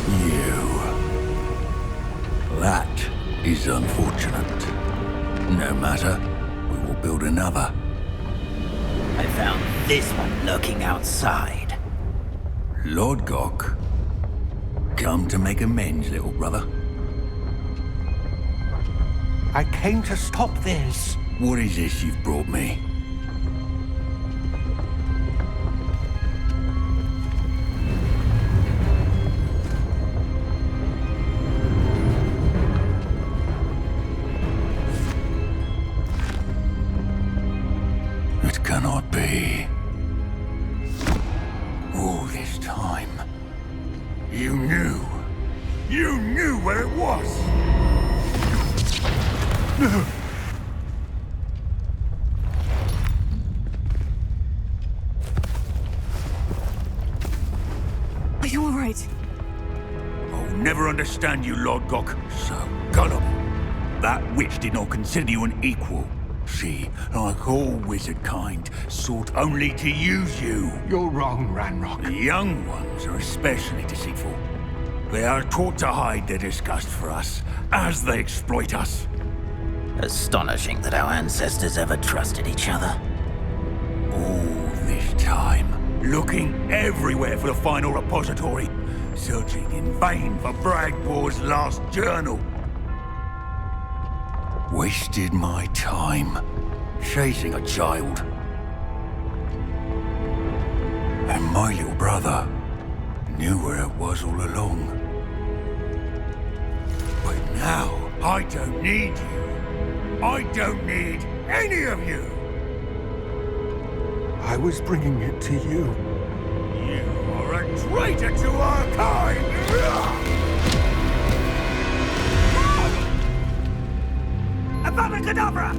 You. That is unfortunate. No matter, we will build another. I found this one lurking outside. Lord Gok, come to make amends, little brother. I came to stop this. What is this you've brought me? It cannot be. All this time, you knew where it was. No. Are you all right? I'll never understand you, Lord Gok. So gullible. That witch did not consider you an equal. She, like all wizard kind, sought only to use you. You're wrong, Ranrock. The young ones are especially deceitful. They are taught to hide their disgust for us, as they exploit us. Astonishing that our ancestors ever trusted each other. All this time, looking everywhere for the final repository, searching in vain for Bragbor's last journal. Wasted my time, chasing a child. And my little brother knew where it was all along. But now, I don't need you. I don't need any of you! I was bringing it to you. You are a traitor to our kind! Abracadabra!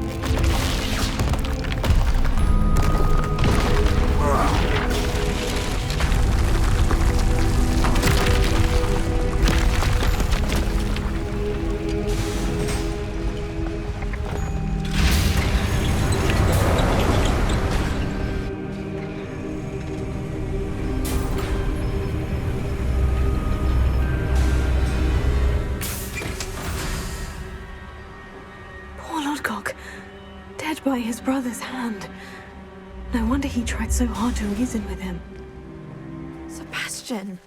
By his brother's hand. No wonder he tried so hard to reason with him. Sebastian,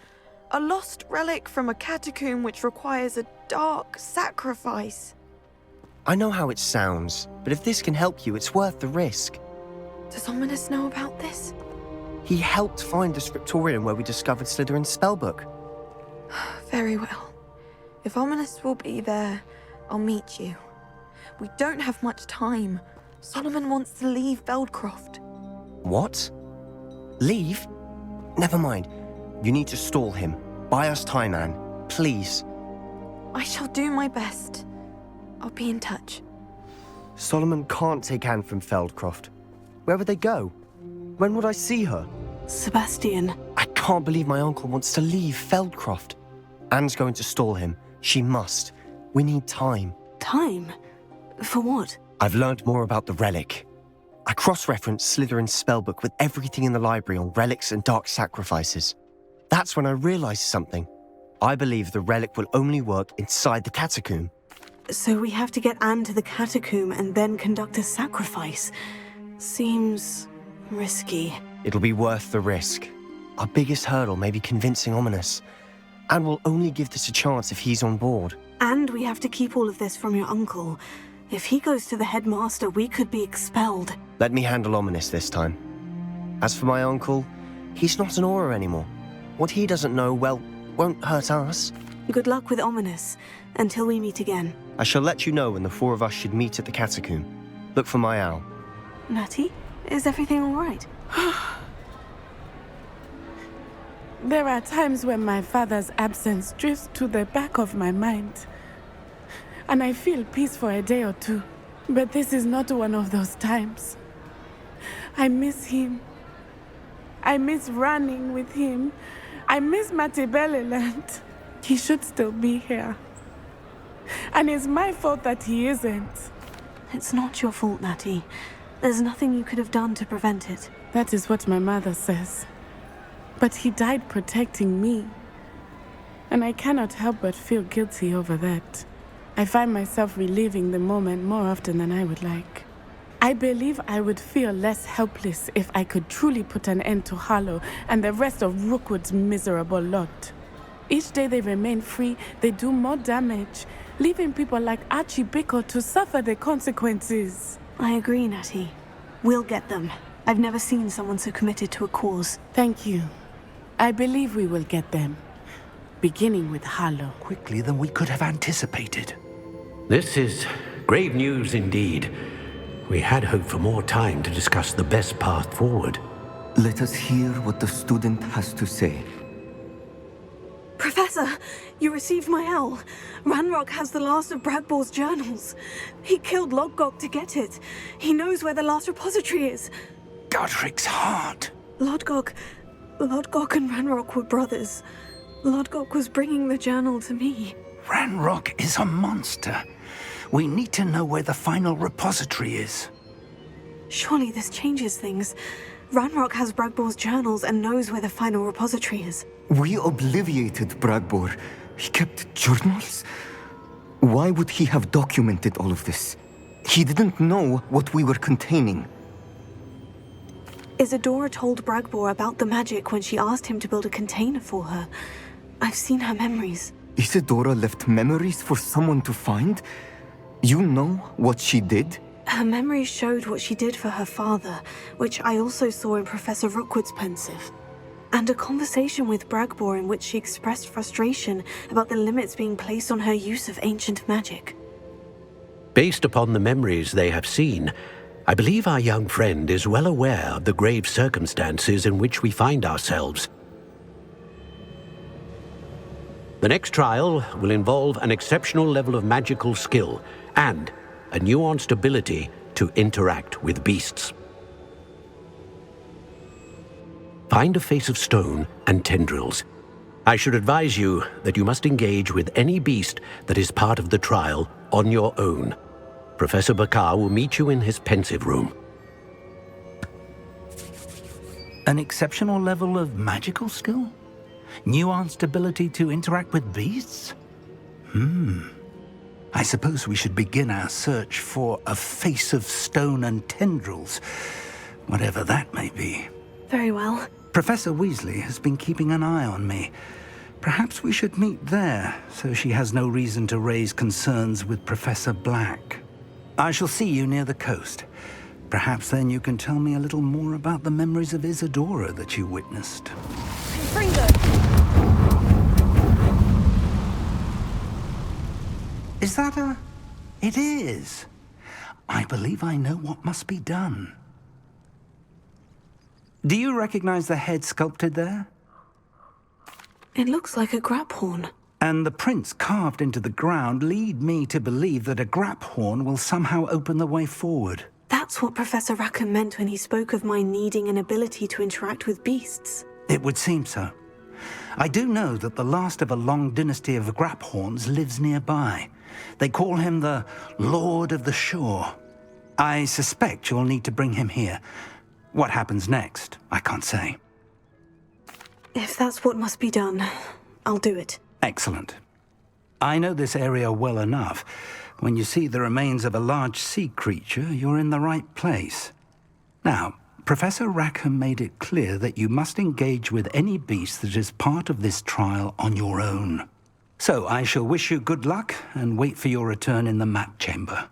a lost relic from a catacomb which requires a dark sacrifice. I know how it sounds, but if this can help you, it's worth the risk. Does Ominous know about this? He helped find the scriptorium where we discovered Slytherin's spellbook. Very well. If Ominous will be there, I'll meet you. We don't have much time. Solomon wants to leave Feldcroft. What? Leave? Never mind. You need to stall him. Buy us time, Anne. Please. I shall do my best. I'll be in touch. Solomon can't take Anne from Feldcroft. Where would they go? When would I see her? Sebastian. I can't believe my uncle wants to leave Feldcroft. Anne's going to stall him. She must. We need time. Time? For what? I've learned more about the relic. I cross-referenced Slytherin's spellbook with everything in the library on relics and dark sacrifices. That's when I realized something. I believe the relic will only work inside the catacomb. So we have to get Anne to the catacomb and then conduct a sacrifice. Seems risky. It'll be worth the risk. Our biggest hurdle may be convincing Ominous. Anne will only give this a chance if he's on board. And we have to keep all of this from your uncle. If he goes to the headmaster, we could be expelled. Let me handle Ominous this time. As for my uncle, he's not an Auror anymore. What he doesn't know, well, won't hurt us. Good luck with Ominous, until we meet again. I shall let you know when the four of us should meet at the catacomb. Look for my owl. Natty, is everything all right? There are times when my father's absence drifts to the back of my mind. And I feel peace for a day or two. But this is not one of those times. I miss him. I miss running with him. I miss Matibeleland. He should still be here. And it's my fault that he isn't. It's not your fault, Natty. There's nothing you could have done to prevent it. That is what my mother says. But he died protecting me. and I cannot help but feel guilty over that. I find myself reliving the moment more often than I would like. I believe I would feel less helpless if I could truly put an end to Harlow and the rest of Rookwood's miserable lot. Each day they remain free, they do more damage, leaving people like Archie Bickle to suffer the consequences. I agree, Natty. We'll get them. I've never seen someone so committed to a cause. Thank you. I believe we will get them. Beginning with Harlow. Quickly than we could have anticipated. This is grave news indeed. We had hoped for more time to discuss the best path forward. Let us hear what the student has to say. Professor, you received my owl. Ranrock has the last of Bragbor's journals. He killed Lodgok to get it. He knows where the last repository is. Godric's heart. Lodgok and Ranrock were brothers. Lodgok was bringing the journal to me. Ranrock is a monster. We need to know where the final repository is. Surely this changes things. Ranrock has Bragbor's journals and knows where the final repository is. We obliviated Bragbor. He kept journals? Why would he have documented all of this? He didn't know what we were containing. Isadora told Bragbor about the magic when she asked him to build a container for her. I've seen her memories. Isadora left memories for someone to find? You know what she did? Her memories showed what she did for her father, which I also saw in Professor Rookwood's pensive. And a conversation with Bragbor in which she expressed frustration about the limits being placed on her use of ancient magic. Based upon the memories they have seen, I believe our young friend is well aware of the grave circumstances in which we find ourselves. The next trial will involve an exceptional level of magical skill and a nuanced ability to interact with beasts. Find a face of stone and tendrils. I should advise you that you must engage with any beast that is part of the trial on your own. Professor Bakar will meet you in his pensive room. An exceptional level of magical skill? Nuanced ability to interact with beasts? I suppose we should begin our search for a face of stone and tendrils, whatever that may be. Very well. Professor Weasley has been keeping an eye on me. Perhaps we should meet there, so she has no reason to raise concerns with Professor Black. I shall see you near the coast. Perhaps then you can tell me a little more about the memories of Isadora that you witnessed. Is that a... It is. I believe I know what must be done. Do you recognize the head sculpted there? It looks like a graphorn. And the prints carved into the ground lead me to believe that a graphorn will somehow open the way forward. That's what Professor Rackham meant when he spoke of my needing an ability to interact with beasts. It would seem so. I do know that the last of a long dynasty of graphorns lives nearby. They call him the Lord of the Shore. I suspect you'll need to bring him here. What happens next, I can't say. If that's what must be done, I'll do it. Excellent. I know this area well enough. When you see the remains of a large sea creature, you're in the right place. Now, Professor Rackham made it clear that you must engage with any beast that is part of this trial on your own. So I shall wish you good luck and wait for your return in the map chamber.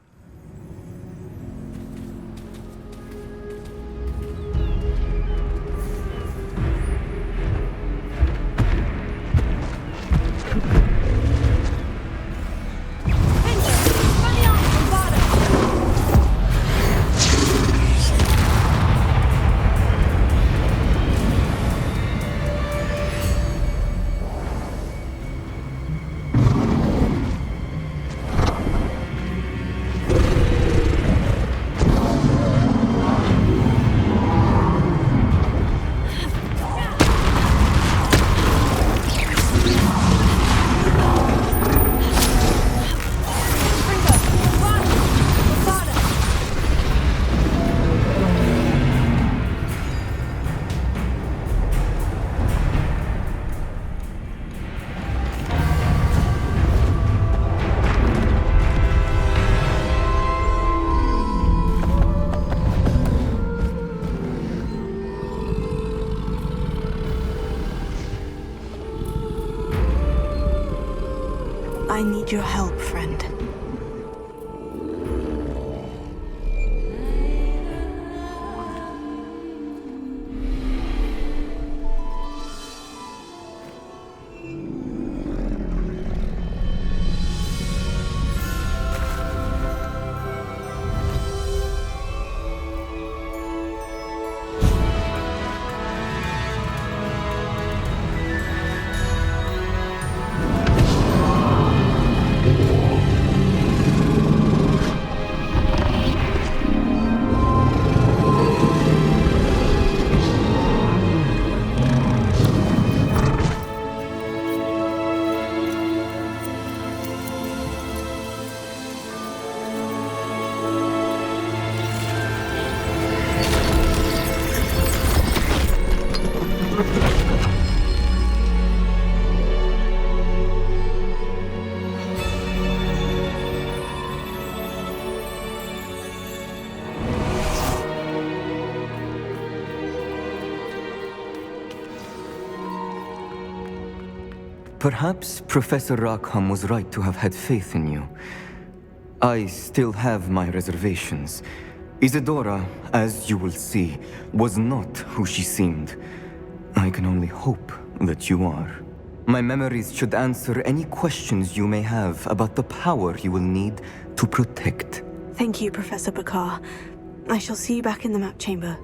I need your help, friend. Perhaps Professor Rackham was right to have had faith in you. I still have my reservations. Isadora, as you will see, was not who she seemed. I can only hope that you are. My memories should answer any questions you may have about the power you will need to protect. Thank you, Professor Bakar. I shall see you back in the map chamber.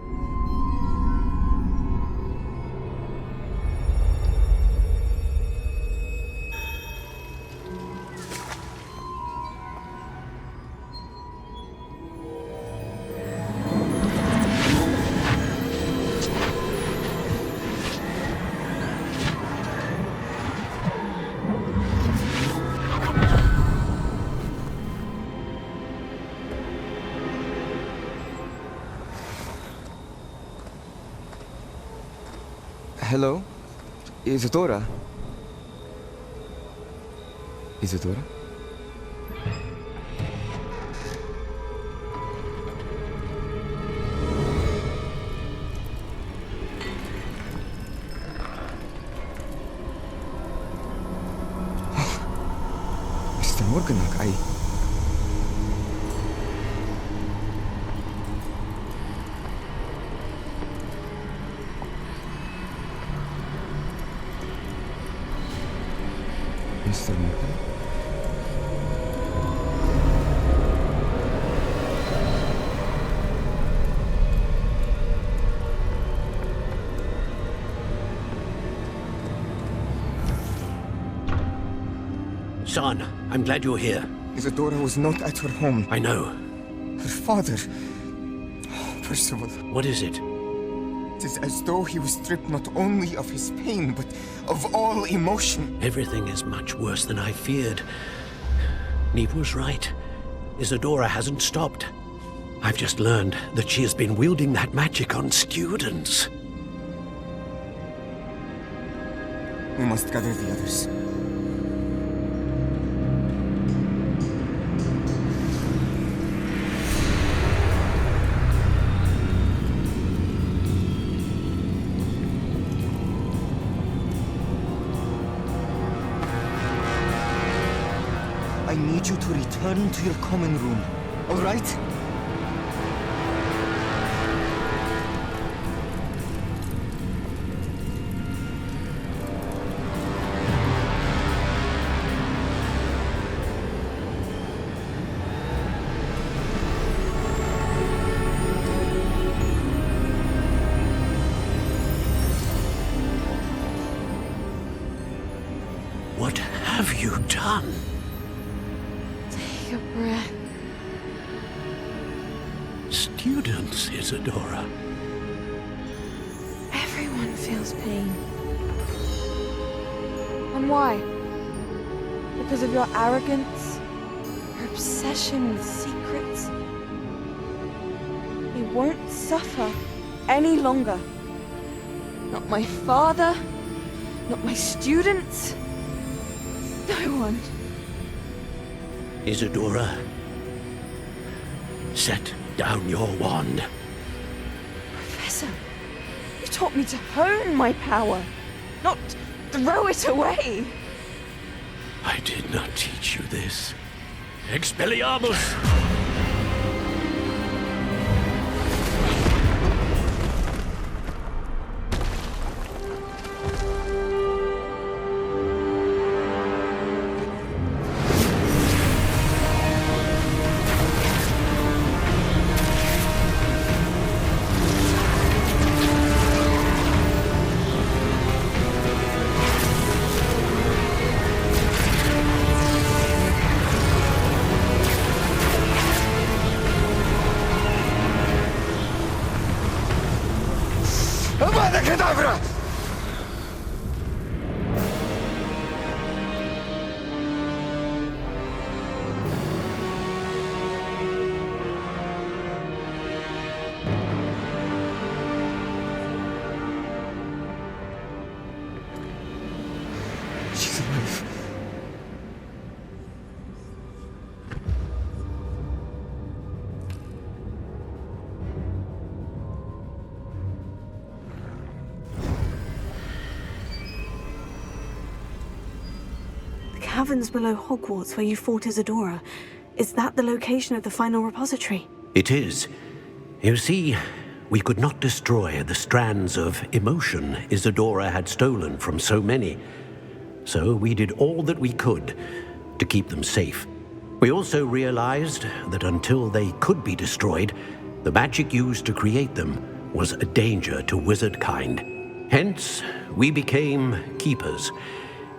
Hello? Isadora? Isadora? Mr. Morganach, Mr. Morgan? Son, I'm glad you're here. Isadora was not at her home. I know. Her father... Oh, Percival. What is it? It is as though he was stripped not only of his pain, but of all emotion. Everything is much worse than I feared. Neve was right. Isadora hasn't stopped. I've just learned that she has been wielding that magic on students. We must gather the others. I need you to return to your common room, all right? What have you done? Take a breath. Students, Isadora. Everyone feels pain. And why? Because of your arrogance? Your obsession with secrets? He won't suffer any longer. Not my father, not my students, no one. Isadora, set down your wand. Professor, you taught me to hone my power, not throw it away. I did not teach you this. Expelliarmus! Caverns below Hogwarts where you fought Isadora. Is that the location of the final repository? It is. You see, we could not destroy the strands of emotion Isadora had stolen from so many. So we did all that we could to keep them safe. We also realized that until they could be destroyed, the magic used to create them was a danger to wizard kind. Hence, we became keepers.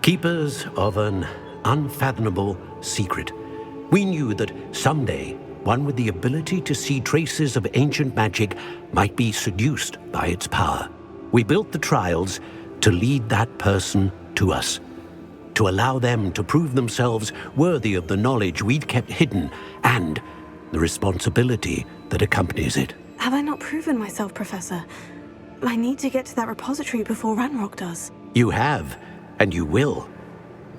Keepers of an unfathomable secret. We knew that someday, one with the ability to see traces of ancient magic might be seduced by its power. We built the trials to lead that person to us, to allow them to prove themselves worthy of the knowledge we'd kept hidden and the responsibility that accompanies it. Have I not proven myself, Professor? I need to get to that repository before Ranrock does. You have, and you will.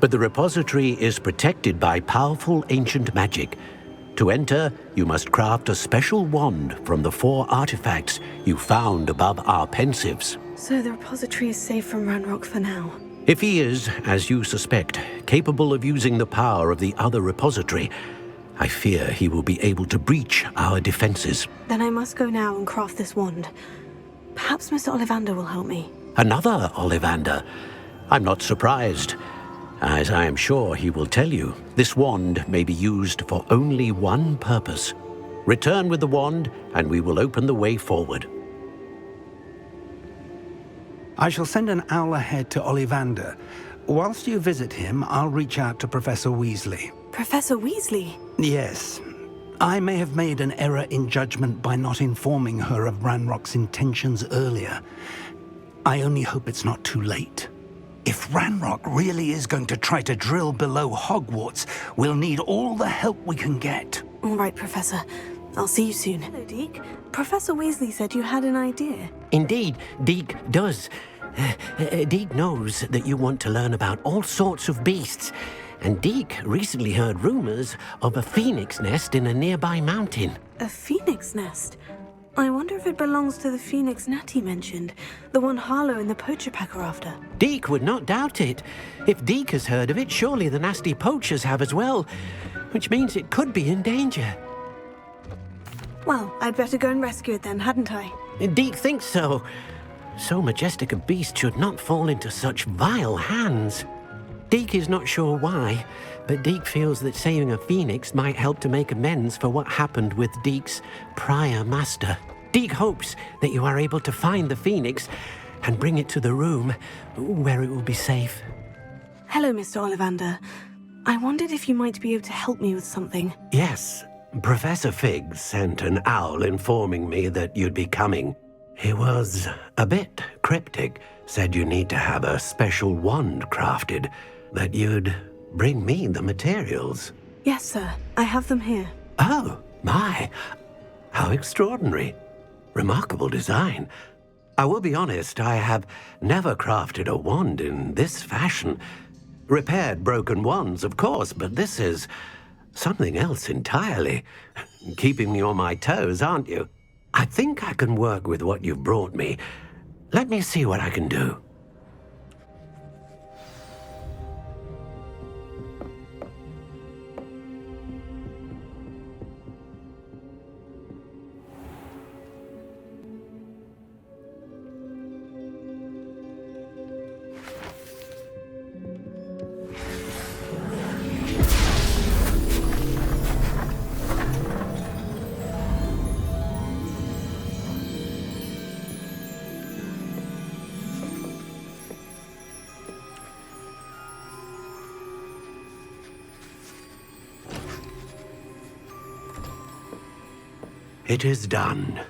But the repository is protected by powerful ancient magic. To enter, you must craft a special wand from the 4 artifacts you found above our pensives. So the repository is safe from Ranrock for now. If he is, as you suspect, capable of using the power of the other repository, I fear he will be able to breach our defenses. Then I must go now and craft this wand. Perhaps Mr. Ollivander will help me. Another Ollivander? I'm not surprised. As I am sure he will tell you, this wand may be used for only one purpose. Return with the wand, and we will open the way forward. I shall send an owl ahead to Ollivander. Whilst you visit him, I'll reach out to Professor Weasley. Professor Weasley? Yes. I may have made an error in judgment by not informing her of Ranrock's intentions earlier. I only hope it's not too late. If Ranrock really is going to try to drill below Hogwarts, we'll need all the help we can get. All right, Professor. I'll see you soon. Hello, Deke. Professor Weasley said you had an idea. Indeed, Deke does. Deke knows that you want to learn about all sorts of beasts, and Deke recently heard rumors of a phoenix nest in a nearby mountain. A phoenix nest? I wonder if it belongs to the phoenix net he mentioned, the one Harlow and the poacher pack are after. Deke would not doubt it. If Deke has heard of it, surely the nasty poachers have as well, which means it could be in danger. Well, I'd better go and rescue it then, hadn't I? Deke thinks so. So majestic a beast should not fall into such vile hands. Deke is not sure why, but Deke feels that saving a phoenix might help to make amends for what happened with Deke's prior master. Deke hopes that you are able to find the phoenix and bring it to the room where it will be safe. Hello, Mr. Ollivander. I wondered if you might be able to help me with something. Yes, Professor Fig sent an owl informing me that you'd be coming. He was a bit cryptic, said you need to have a special wand crafted, that you'd bring me the materials. Yes, sir. I have them here. Oh, my. How extraordinary. Remarkable design. I will be honest, I have never crafted a wand in this fashion. Repaired broken wands, of course, but this is something else entirely. Keeping me on my toes, aren't you? I think I can work with what you've brought me. Let me see what I can do. It is done.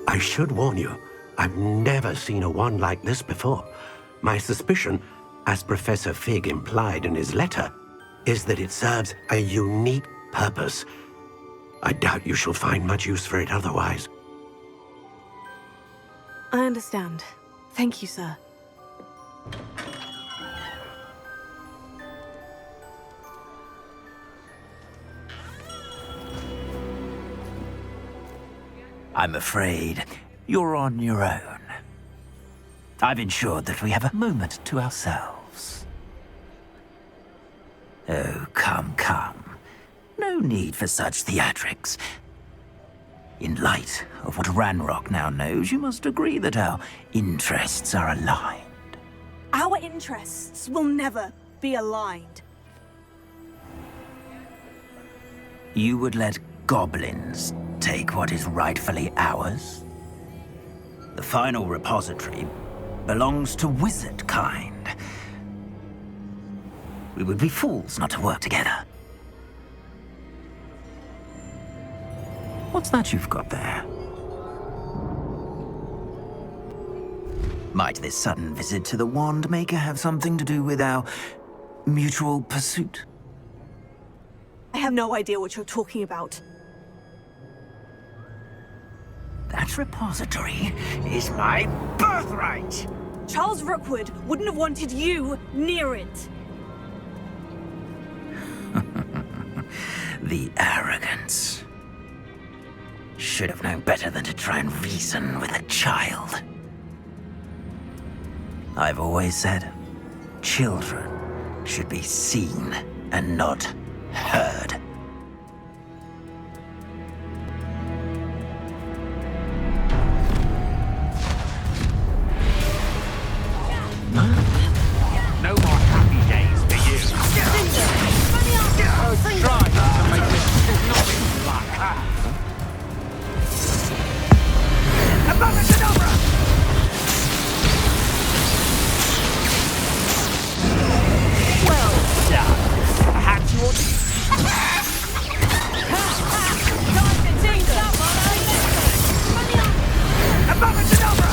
I should warn you, I've never seen a wand like this before. My suspicion, as Professor Fig implied in his letter, is that it serves a unique purpose. I doubt you shall find much use for it otherwise. I understand. Thank you, sir. I'm afraid you're on your own. I've ensured that we have a moment to ourselves. Oh, come, come. No need for such theatrics. In light of what Ranrock now knows, you must agree that our interests are aligned. Our interests will never be aligned. You would let goblins take what is rightfully ours? The final repository belongs to wizard kind. We would be fools not to work together. What's that you've got there? Might this sudden visit to the Wand Maker have something to do with our mutual pursuit? I have no idea what you're talking about. That repository is my birthright! Charles Rookwood wouldn't have wanted you near it. The arrogance. Should have known better than to try and reason with a child. I've always said, children should be seen and not heard. No more happy days for you. Try to make this not in luck, huh? Abracadabra! Well done. Perhaps you ought to... Abracadabra!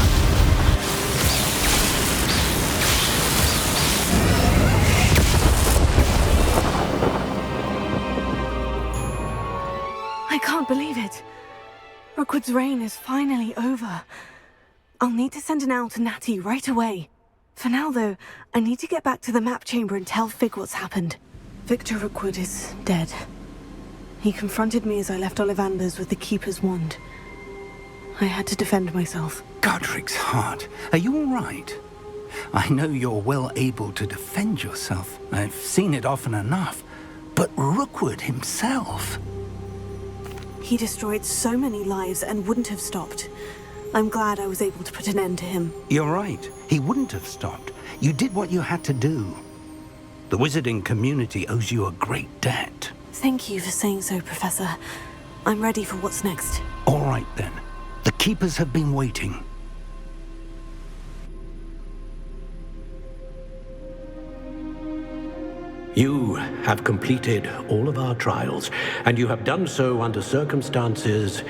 I can't believe it. Rookwood's reign is finally over. I'll need to send an owl to Natty right away. For now, though, I need to get back to the map chamber and tell Fig what's happened. Victor Rookwood is dead. He confronted me as I left Ollivander's with the Keeper's wand. I had to defend myself. Godric's heart. Are you all right? I know you're well able to defend yourself. I've seen it often enough. But Rookwood himself... He destroyed so many lives and wouldn't have stopped. I'm glad I was able to put an end to him. You're right. He wouldn't have stopped. You did what you had to do. The wizarding community owes you a great debt. Thank you for saying so, Professor. I'm ready for what's next. All right, then. The Keepers have been waiting. You have completed all of our trials, and you have done so under circumstances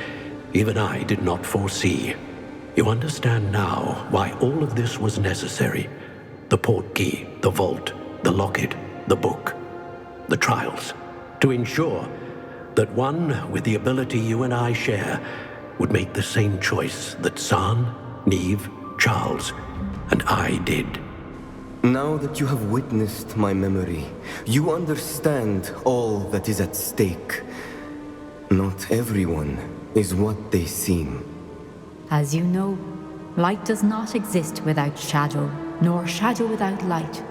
even I did not foresee. You understand now why all of this was necessary. The portkey, the vault, the locket, the book, the trials. To ensure that one with the ability you and I share would make the same choice that San, Neve, Charles, and I did. Now that you have witnessed my memory, you understand all that is at stake. Not everyone is what they seem. As you know, light does not exist without shadow, nor shadow without light.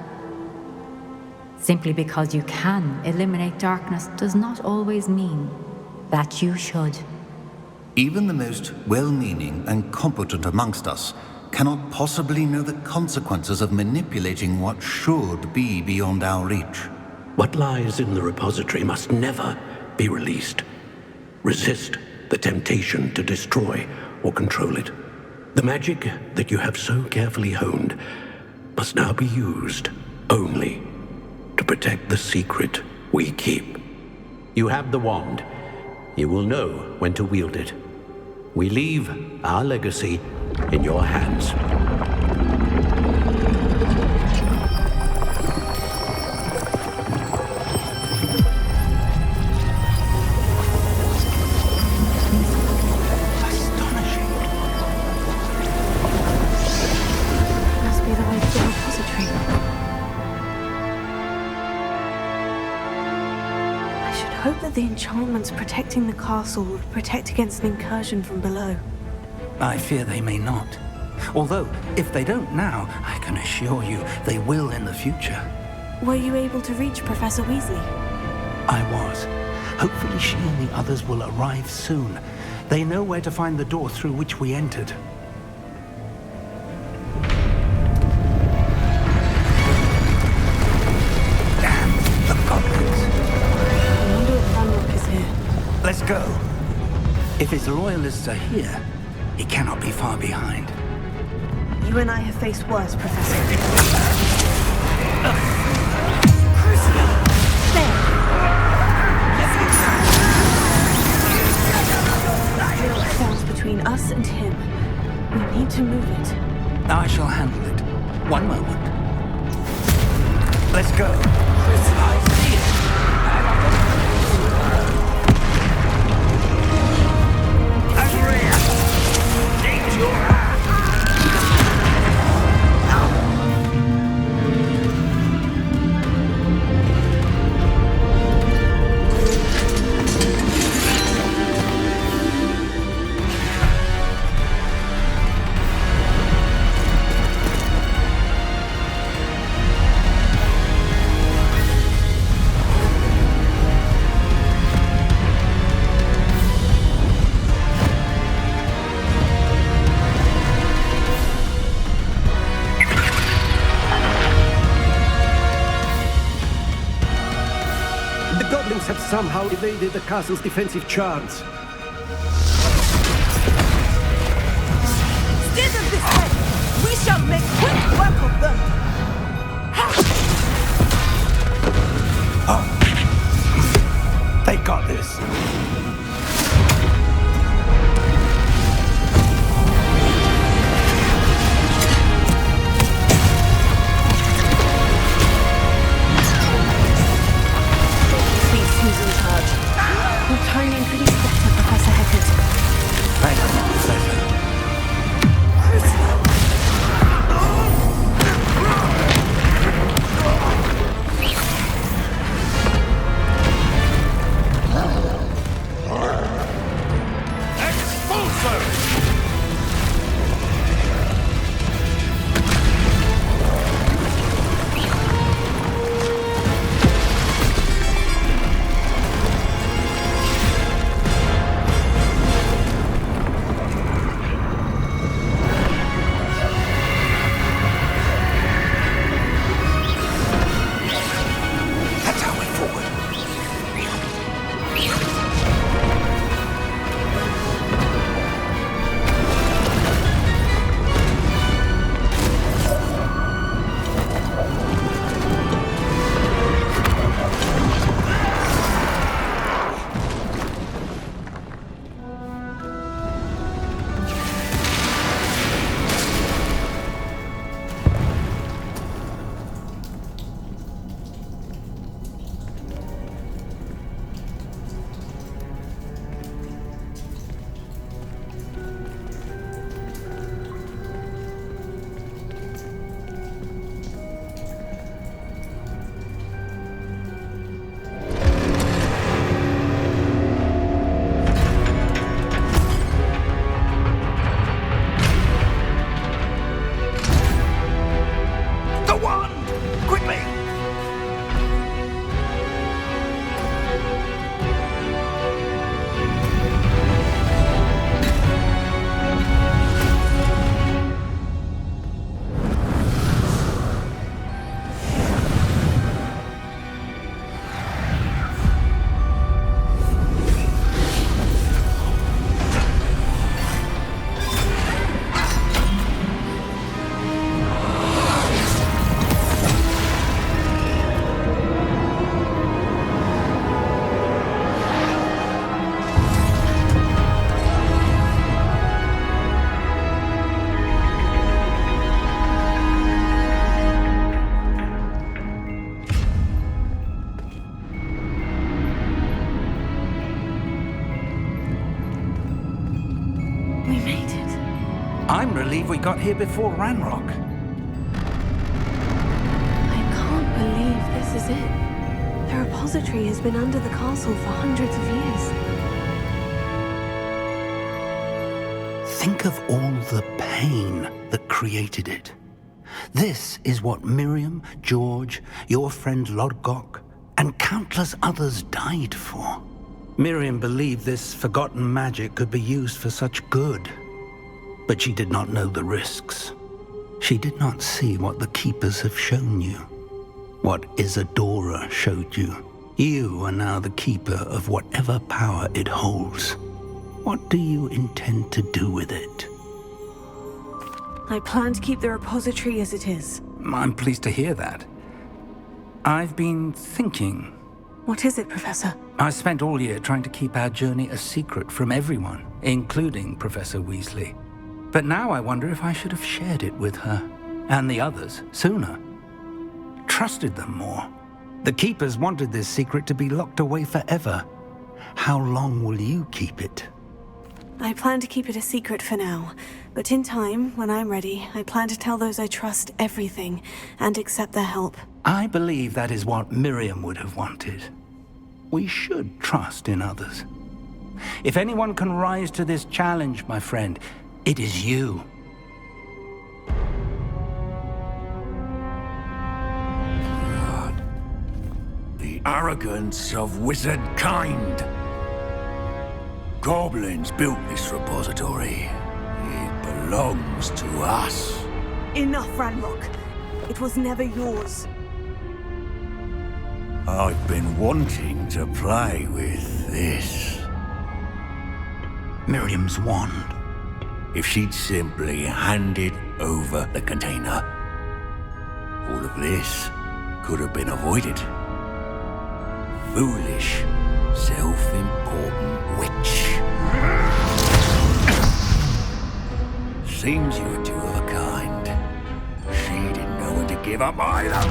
Simply because you can eliminate darkness does not always mean that you should. Even the most well-meaning and competent amongst us cannot possibly know the consequences of manipulating what should be beyond our reach. What lies in the repository must never be released. Resist the temptation to destroy or control it. The magic that you have so carefully honed must now be used only to protect the secret we keep. You have the wand. You will know when to wield it. We leave our legacy in your hands. Hope that the enchantments protecting the castle will protect against an incursion from below. I fear they may not. Although, if they don't now, I can assure you they will in the future. Were you able to reach Professor Weasley? I was. Hopefully she and the others will arrive soon. They know where to find the door through which we entered. Damn, the goblins. I wonder if Ranrock is here. Let's go. If his loyalists are here, he cannot be far behind. You and I have faced worse, Professor. There stands between us and him. We need to move it. I shall handle it. One moment. Let's go. Have somehow evaded the castle's defensive charms. Steer them this way! We shall make quick work of them! Oh. They got this. Your timing could be better, Professor Hecat. Thank you, Professor. I'm relieved we got here before Ranrock. I can't believe this is it. The repository has been under the castle for hundreds of years. Think of all the pain that created it. This is what Miriam, George, your friend Lodgok, and countless others died for. Miriam believed this forgotten magic could be used for such good, but she did not know the risks. She did not see what the Keepers have shown you, what Isadora showed you. You are now the keeper of whatever power it holds. What do you intend to do with it? I plan to keep the repository as it is. I'm pleased to hear that. I've been thinking. What is it, Professor? I spent all year trying to keep our journey a secret from everyone, including Professor Weasley. But now I wonder if I should have shared it with her, and the others, sooner. Trusted them more. The Keepers wanted this secret to be locked away forever. How long will you keep it? I plan to keep it a secret for now, but in time, when I'm ready, I plan to tell those I trust everything and accept their help. I believe that is what Miriam would have wanted. We should trust in others. If anyone can rise to this challenge, my friend, it is you. God. The arrogance of wizard kind. Goblins built this repository. It belongs to us. Enough, Ranrock. It was never yours. I've been wanting to play with this. Miriam's wand. If she'd simply handed over the container, all of this could have been avoided. Foolish, self-important witch. Seems you were two of a kind. She didn't know when to give up either.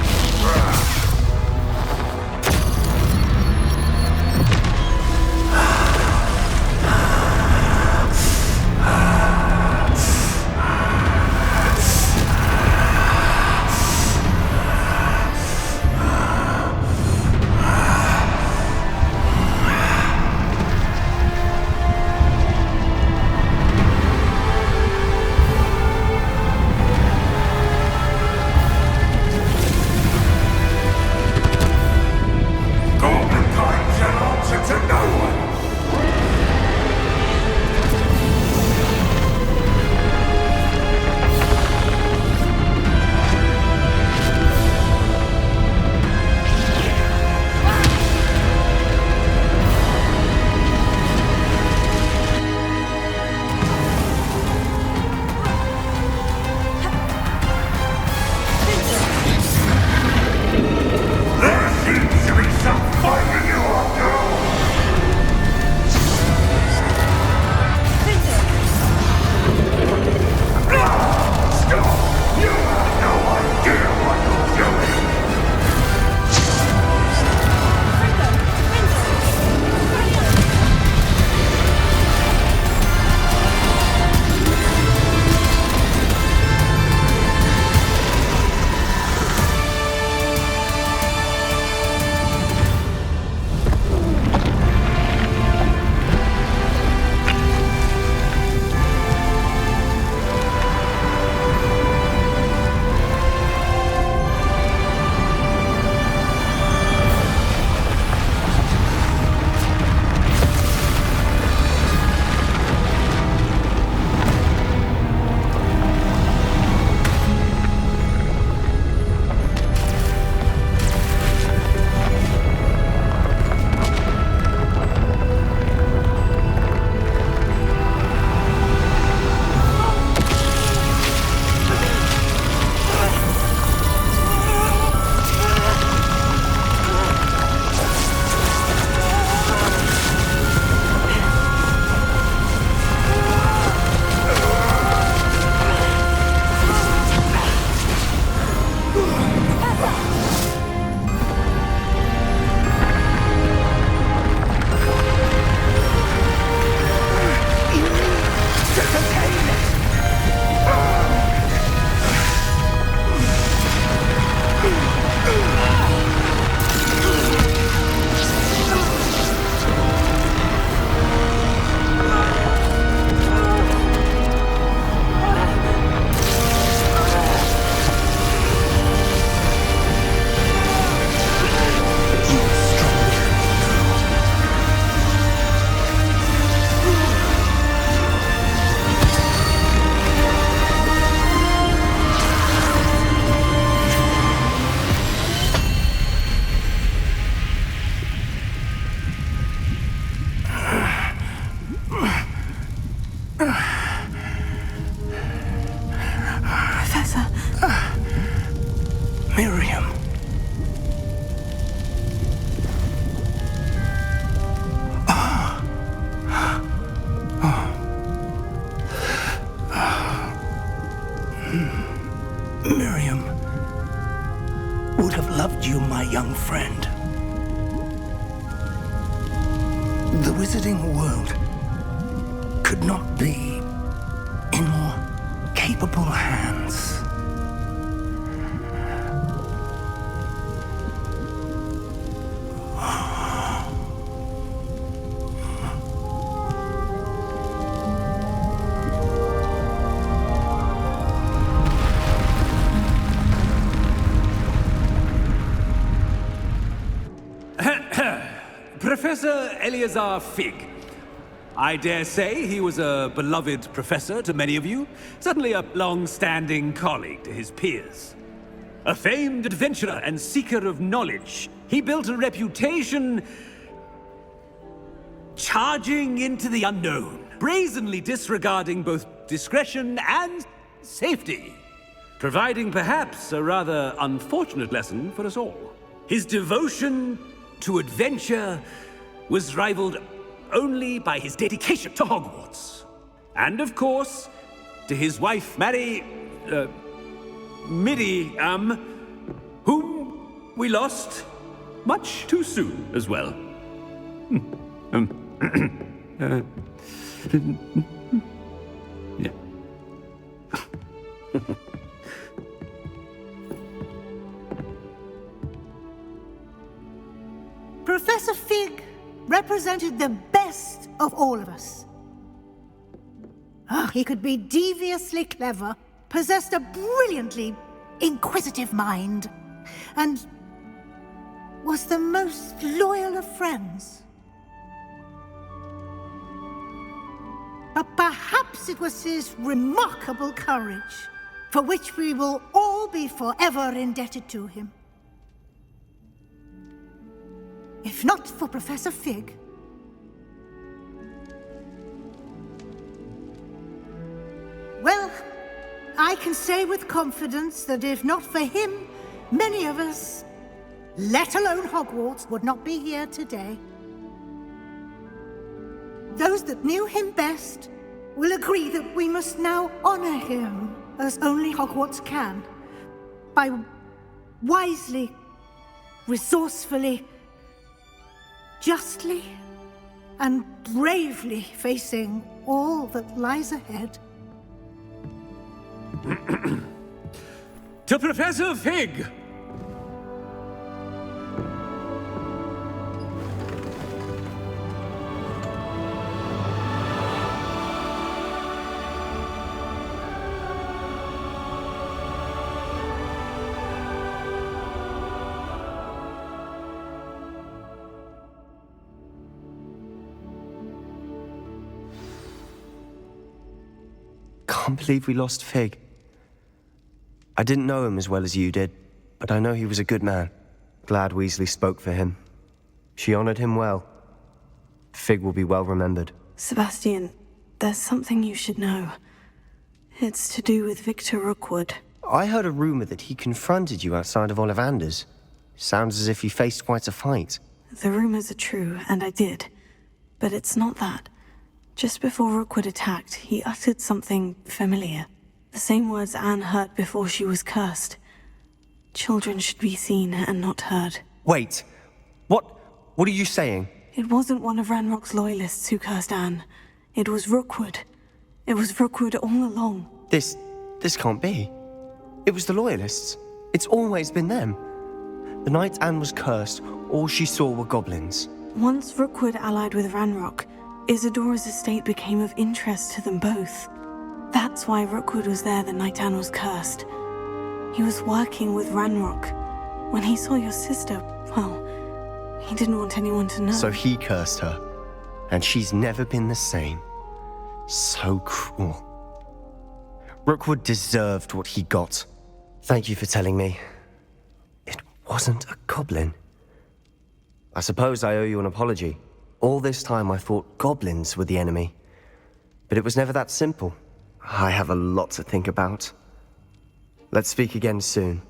friend. The wizarding world could not be in more capable hands. Professor Eleazar Fig. I dare say he was a beloved professor to many of you, certainly a long-standing colleague to his peers. A famed adventurer and seeker of knowledge, he built a reputation charging into the unknown, brazenly disregarding both discretion and safety, providing perhaps a rather unfortunate lesson for us all. His devotion to adventure was rivaled only by his dedication to Hogwarts. And of course, to his wife, Midi, whom we lost much too soon as well. Yeah. Professor Fig represented the best of all of us. He could be deviously clever, possessed a brilliantly inquisitive mind, and was the most loyal of friends. But perhaps it was his remarkable courage, for which we will all be forever indebted to him. If not for Professor Fig, well, I can say with confidence that if not for him, many of us, let alone Hogwarts, would not be here today. Those that knew him best will agree that we must now honor him as only Hogwarts can, by wisely, resourcefully, justly and bravely facing all that lies ahead. To Professor Fig! Can't believe we lost Fig. I didn't know him as well as you did, but I know he was a good man. Glad Weasley spoke for him. She honored him well. Fig will be well remembered. Sebastian, there's something you should know. It's to do with Victor Rookwood. I heard a rumor that he confronted you outside of Ollivander's. Sounds as if you faced quite a fight. The rumors are true, and I did. But it's not that. Just before Rookwood attacked, he uttered something familiar. The same words Anne heard before she was cursed. Children should be seen and not heard. Wait. What are you saying? It wasn't one of Ranrock's loyalists who cursed Anne. It was Rookwood. It was Rookwood all along. This can't be. It was the loyalists. It's always been them. The night Anne was cursed, all she saw were goblins. Once Rookwood allied with Ranrock, Isadora's estate became of interest to them both. That's why Rookwood was there the night Anne was cursed. He was working with Ranrock. When he saw your sister, well, he didn't want anyone to know. So he cursed her, and she's never been the same. So cruel. Rookwood deserved what he got. Thank you for telling me. It wasn't a goblin. I suppose I owe you an apology. All this time I thought goblins were the enemy. But it was never that simple. I have a lot to think about. Let's speak again soon.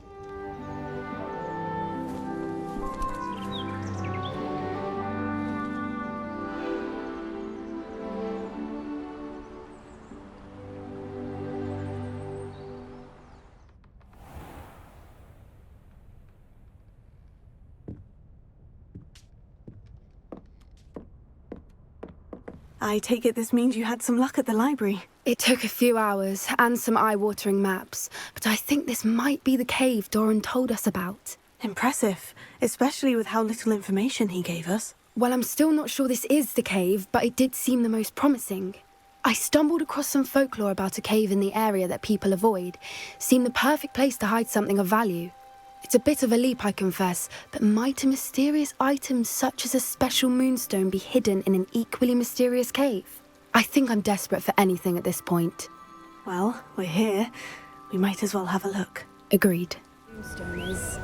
I take it this means you had some luck at the library. It took a few hours and some eye-watering maps, but I think this might be the cave Doran told us about. Impressive, especially with how little information he gave us. Well, I'm still not sure this is the cave, but it did seem the most promising. I stumbled across some folklore about a cave in the area that people avoid. Seemed the perfect place to hide something of value. It's a bit of a leap, I confess, but might a mysterious item such as a special moonstone be hidden in an equally mysterious cave? I think I'm desperate for anything at this point. Well, we're here. We might as well have a look. Agreed. Moonstone is...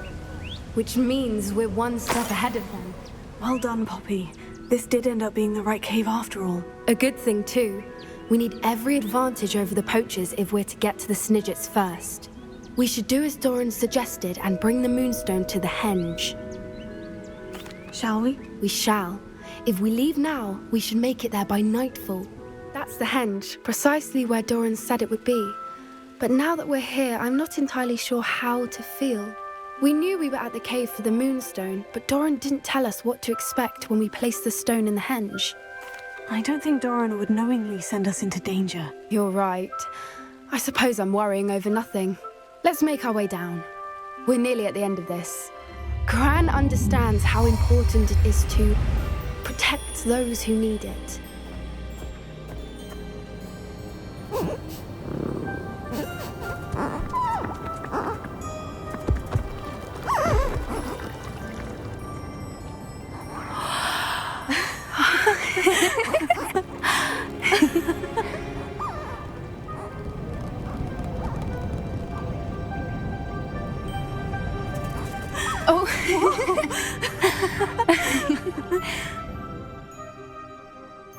which means we're one step ahead of them. Well done, Poppy. This did end up being the right cave after all. A good thing, too. We need every advantage over the poachers if we're to get to the Snidgets first. We should do as Doran suggested and bring the moonstone to the henge. Shall we? We shall. If we leave now, we should make it there by nightfall. That's the henge, precisely where Doran said it would be. But now that we're here, I'm not entirely sure how to feel. We knew we were at the cave for the moonstone, but Doran didn't tell us what to expect when we placed the stone in the henge. I don't think Doran would knowingly send us into danger. You're right. I suppose I'm worrying over nothing. Let's make our way down. We're nearly at the end of this. Gran understands how important it is to protect those who need it.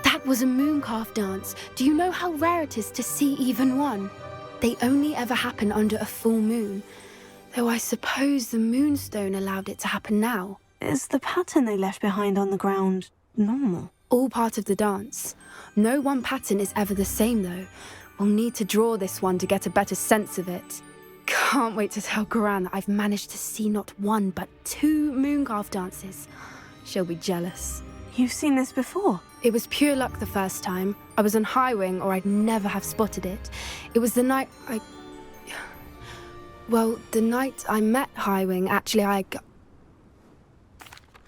That was a mooncalf dance. Do you know how rare it is to see even one? They only ever happen under a full moon. Though I suppose the moonstone allowed it to happen now. Is the pattern they left behind on the ground normal? All part of the dance. No one pattern is ever the same, though. We'll need to draw this one to get a better sense of it. Can't wait to tell Gran that I've managed to see not one, but 2 mooncalf dances. She'll be jealous. You've seen this before? It was pure luck the first time. I was on Highwing, or I'd never have spotted it. It was the night the night I met Highwing, actually,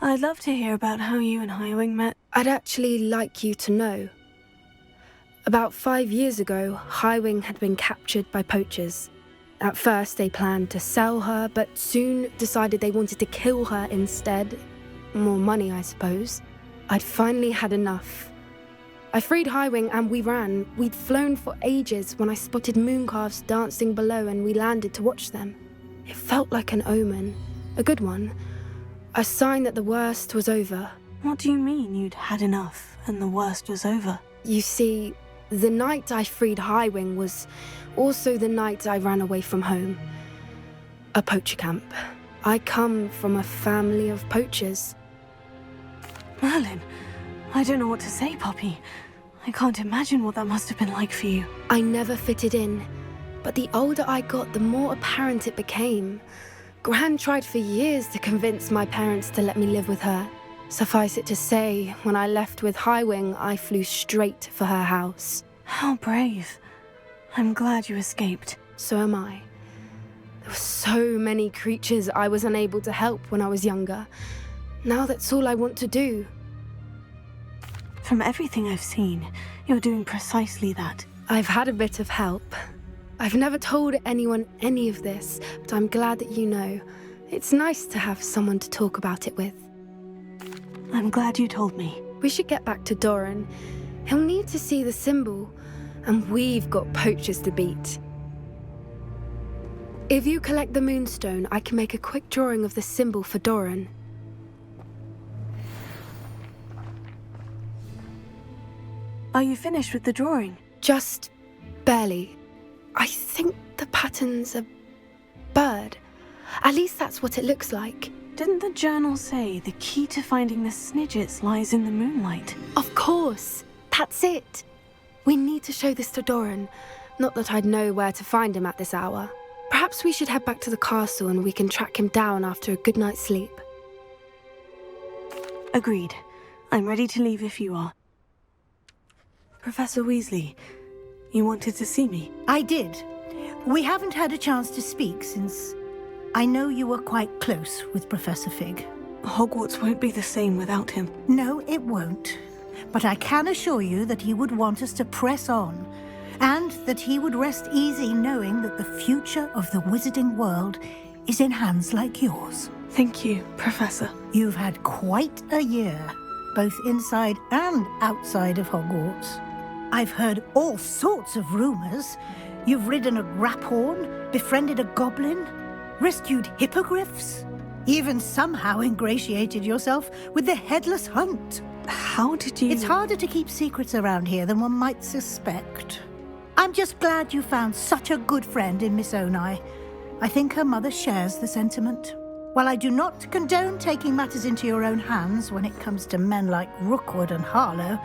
I'd love to hear about how you and Highwing met. I'd actually like you to know. About 5 years ago, Highwing had been captured by poachers. At first, they planned to sell her, but soon decided they wanted to kill her instead. More money, I suppose. I'd finally had enough. I freed Highwing and we ran. We'd flown for ages when I spotted mooncalves dancing below and we landed to watch them. It felt like an omen. A good one. A sign that the worst was over. What do you mean you'd had enough and the worst was over? You see, the night I freed Highwing was also the night I ran away from home. A poacher camp. I come from a family of poachers. Merlin, I don't know what to say, Poppy. I can't imagine what that must have been like for you. I never fitted in, but the older I got, the more apparent it became. Gran tried for years to convince my parents to let me live with her. Suffice it to say, when I left with Highwing, I flew straight for her house. How brave. I'm glad you escaped. So am I. There were so many creatures I was unable to help when I was younger. Now that's all I want to do. From everything I've seen, you're doing precisely that. I've had a bit of help. I've never told anyone any of this, but I'm glad that you know. It's nice to have someone to talk about it with. I'm glad you told me. We should get back to Doran. He'll need to see the symbol, and we've got poachers to beat. If you collect the moonstone, I can make a quick drawing of the symbol for Doran. Are you finished with the drawing? Just barely. I think the pattern's a bird. At least that's what it looks like. Didn't the journal say the key to finding the Snidgets lies in the moonlight? Of course. That's it. We need to show this to Doran. Not that I'd know where to find him at this hour. Perhaps we should head back to the castle and we can track him down after a good night's sleep. Agreed. I'm ready to leave if you are. Professor Weasley, you wanted to see me? I did. We haven't had a chance to speak since I know you were quite close with Professor Fig. Hogwarts won't be the same without him. No, it won't. But I can assure you that he would want us to press on, and that he would rest easy knowing that the future of the wizarding world is in hands like yours. Thank you, Professor. You've had quite a year, both inside and outside of Hogwarts. I've heard all sorts of rumors. You've ridden a graphorn, befriended a goblin, rescued hippogriffs, even somehow ingratiated yourself with the Headless Hunt. How did you... It's harder to keep secrets around here than one might suspect. I'm just glad you found such a good friend in Miss Onai. I think her mother shares the sentiment. While I do not condone taking matters into your own hands when it comes to men like Rookwood and Harlow,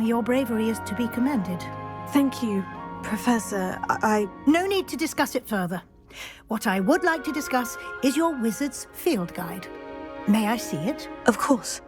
your bravery is to be commended. Thank you, Professor. No need to discuss it further. What I would like to discuss is your wizard's field guide. May I see it? Of course.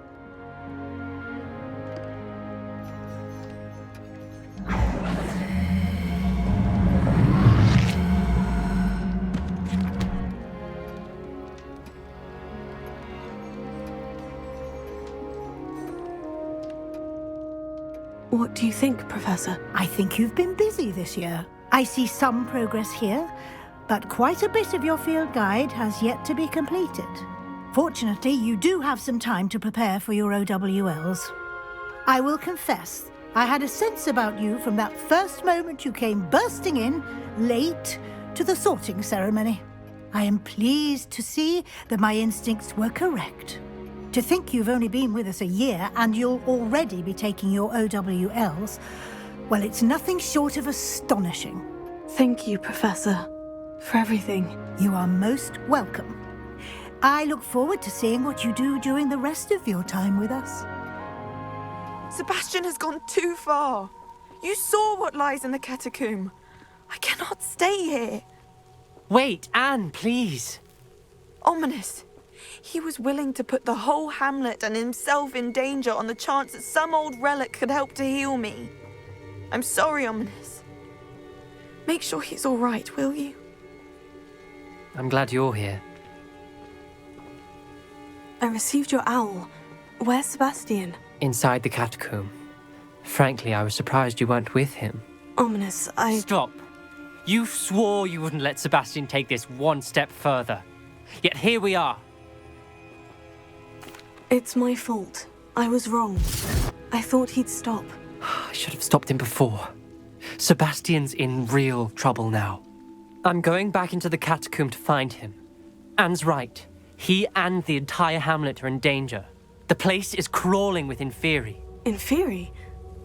What do you think, Professor? I think you've been busy this year. I see some progress here, but quite a bit of your field guide has yet to be completed. Fortunately, you do have some time to prepare for your OWLs. I will confess, I had a sense about you from that first moment you came bursting in, late, to the sorting ceremony. I am pleased to see that my instincts were correct. To think you've only been with us a year and you'll already be taking your OWLs, well, it's nothing short of astonishing. Thank you, Professor, for everything. You are most welcome. I look forward to seeing what you do during the rest of your time with us. Sebastian has gone too far. You saw what lies in the catacomb. I cannot stay here. Wait, Anne, please. Ominous. He was willing to put the whole hamlet and himself in danger on the chance that some old relic could help to heal me. I'm sorry, Ominous. Make sure he's all right, will you? I'm glad you're here. I received your owl. Where's Sebastian? Inside the catacomb. Frankly, I was surprised you weren't with him. Ominous, Stop. You swore you wouldn't let Sebastian take this one step further. Yet here we are. It's my fault. I was wrong. I thought he'd stop. I should have stopped him before. Sebastian's in real trouble now. I'm going back into the catacomb to find him. Anne's right. He and the entire hamlet are in danger. The place is crawling with Inferi. Inferi?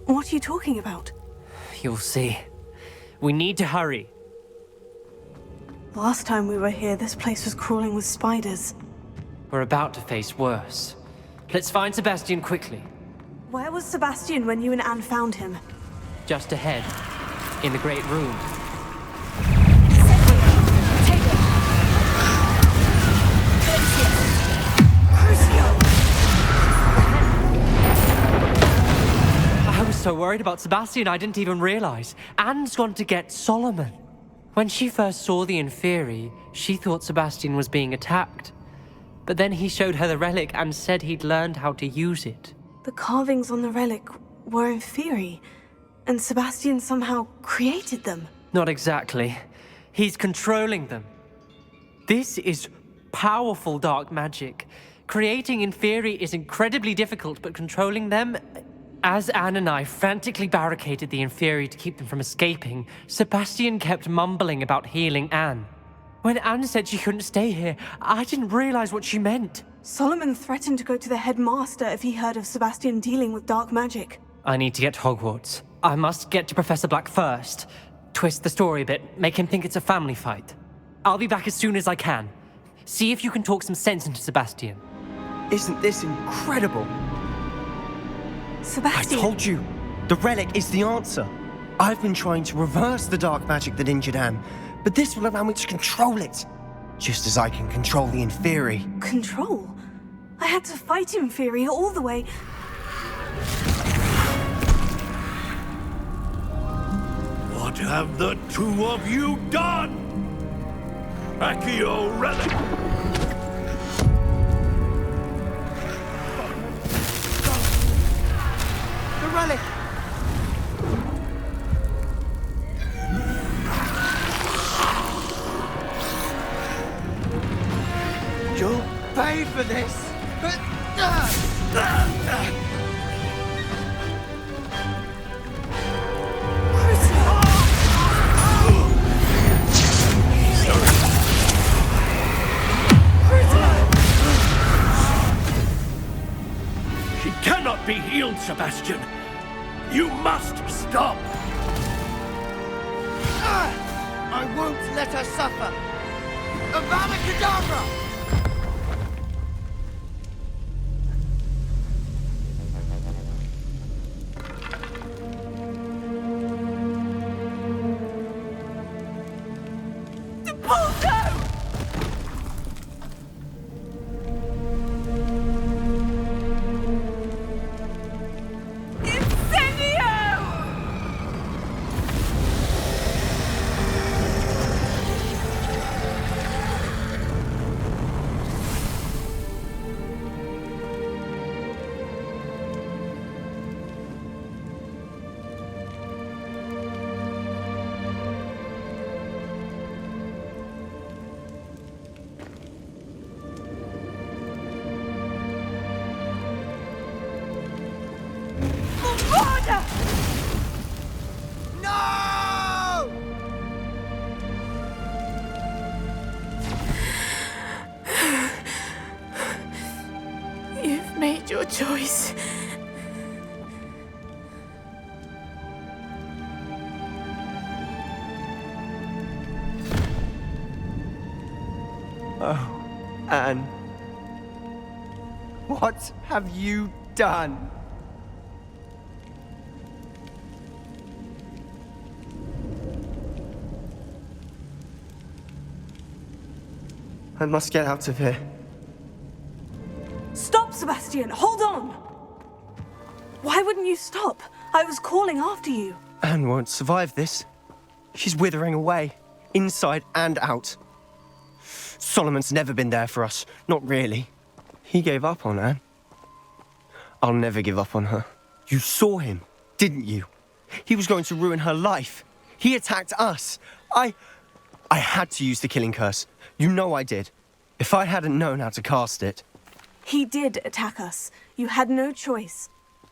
What are you talking about? You'll see. We need to hurry. Last time we were here, this place was crawling with spiders. We're about to face worse. Let's find Sebastian quickly. Where was Sebastian when you and Anne found him? Just ahead, in the Great Room. I was so worried about Sebastian, I didn't even realize. Anne's gone to get Solomon. When she first saw the Inferi, she thought Sebastian was being attacked. But then he showed her the relic and said he'd learned how to use it. The carvings on the relic were Inferi, and Sebastian somehow created them. Not exactly. He's controlling them. This is powerful dark magic. Creating Inferi is incredibly difficult, but controlling them... As Anne and I frantically barricaded the Inferi to keep them from escaping, Sebastian kept mumbling about healing Anne. When Anne said she couldn't stay here, I didn't realize what she meant. Solomon threatened to go to the headmaster if he heard of Sebastian dealing with dark magic. I need to get to Hogwarts. I must get to Professor Black first. Twist the story a bit, make him think it's a family fight. I'll be back as soon as I can. See if you can talk some sense into Sebastian. Isn't this incredible? Sebastian! I told you! The relic is the answer! I've been trying to reverse the dark magic that injured Anne, but this will allow me to control it! Just as I can control the Inferi. Control? I had to fight Inferi all the way... have the two of you done? Accio relic! The relic! You'll pay for this! She cannot be healed, Sebastian. You must stop. I won't let her suffer! Avada Kedavra! You've made your choice. Oh, Anne. What have you done? I must get out of here. Stop, Sebastian! Hold on! Why wouldn't you stop? I was calling after you. Anne won't survive this. She's withering away, inside and out. Solomon's never been there for us. Not really. He gave up on Anne. I'll never give up on her. You saw him, didn't you? He was going to ruin her life. He attacked us. I had to use the killing curse. You know I did. If I hadn't known how to cast it... He did attack us. You had no choice.